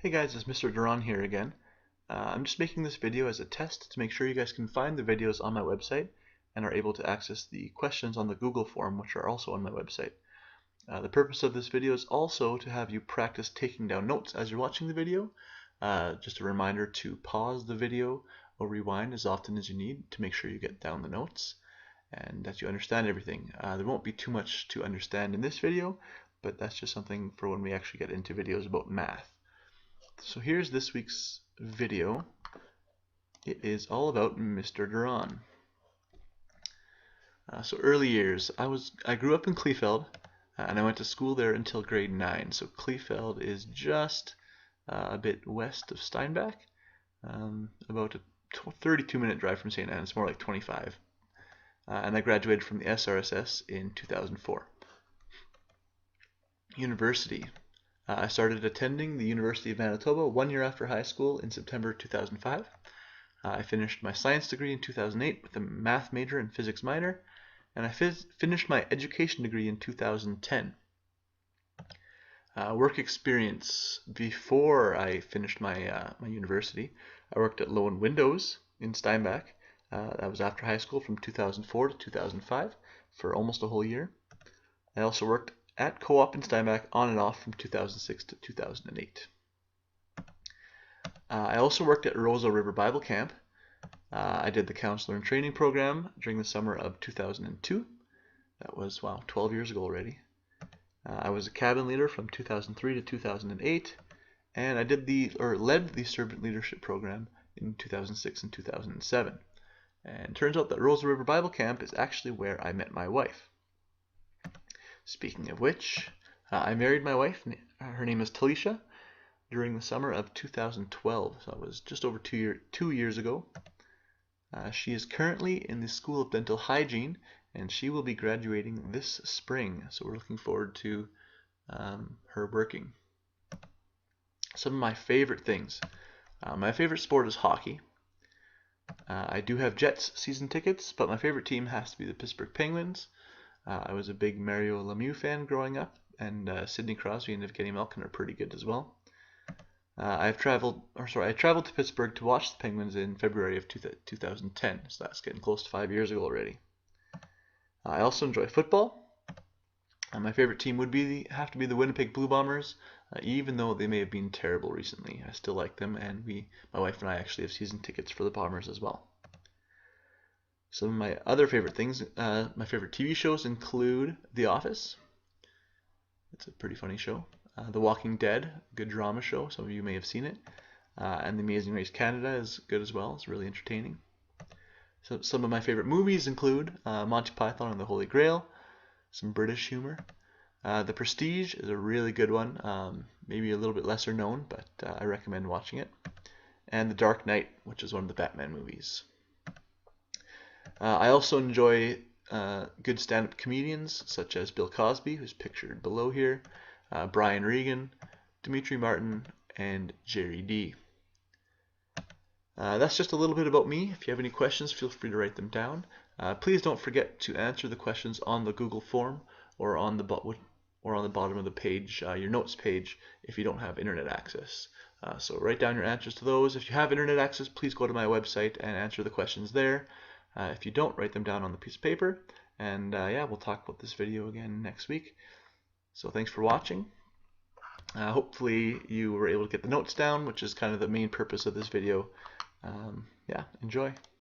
Hey guys, it's Mr. Doiron here again. I'm just making this video as a test to make sure you guys can find the videos on my website and are able to access the questions on the Google form, which are also on my website. The purpose of this video is also to have you practice taking down notes as you're watching the video. Just a reminder to pause the video or rewind as often as you need to make sure you get down the notes and that you understand everything. There won't be too much to understand in this video, but that's just something for when we actually get into videos about math. So here's this week's video. It is all about Mr. Doiron. So early years, I grew up in Kleefeld, and I went to school there until grade 9. So Kleefeld is just a bit west of Steinbach, about a 32-minute drive from St. Anne. It's more like 25. And I graduated from the SRSS in 2004. University. I started attending the University of Manitoba 1 year after high school in September 2005. I finished my science degree in 2008 with a math major and physics minor, and I finished my education degree in 2010. Work experience. Before I finished my university, I worked at Low & Windows in Steinbach. That was after high school from 2004 to 2005 for almost a whole year. I also worked at Co-op in Steinbach on and off from 2006 to 2008. I also worked at Roseau River Bible Camp. I did the counselor and training program during the summer of 2002. That was, wow, 12 years ago already. I was a cabin leader from 2003 to 2008, and I led the servant leadership program in 2006 and 2007. And it turns out that Roseau River Bible Camp is actually where I met my wife. Speaking of which, I married my wife. Her name is Talisha during the summer of 2012. So it was just over 2 years ago. She is currently in the School of Dental Hygiene, and she will be graduating this spring. So we're looking forward to her working. Some of my favorite things. My favorite sport is hockey. I do have Jets season tickets, but my favorite team has to be the Pittsburgh Penguins. I was a big Mario Lemieux fan growing up, and Sidney Crosby and Evgeny Malkin are pretty good as well. I traveled to Pittsburgh to watch the Penguins in February of 2010, so that's getting close to 5 years ago already. I also enjoy football. My favorite team would have to be the Winnipeg Blue Bombers, even though they may have been terrible recently. I still like them, and my wife and I actually have season tickets for the Bombers as well. Some of my other favorite things, my favorite TV shows include The Office. It's a pretty funny show. The Walking Dead, good drama show. Some of you may have seen it. And The Amazing Race Canada is good as well. It's really entertaining. So some of my favorite movies include Monty Python and the Holy Grail, some British humor. The Prestige is a really good one, maybe a little bit lesser known, but I recommend watching it. And The Dark Knight, which is one of the Batman movies. I also enjoy good stand-up comedians such as Bill Cosby, who's pictured below here, Brian Regan, Dimitri Martin, and Jerry D. That's just a little bit about me. If you have any questions, feel free to write them down. Please don't forget to answer the questions on the Google form or on the bottom of the page, your notes page, if you don't have internet access. So write down your answers to those. If you have internet access, please go to my website and answer the questions there. If you don't, write them down on the piece of paper. And yeah, we'll talk about this video again next week. So thanks for watching. Hopefully you were able to get the notes down, which is kind of the main purpose of this video. Yeah, enjoy.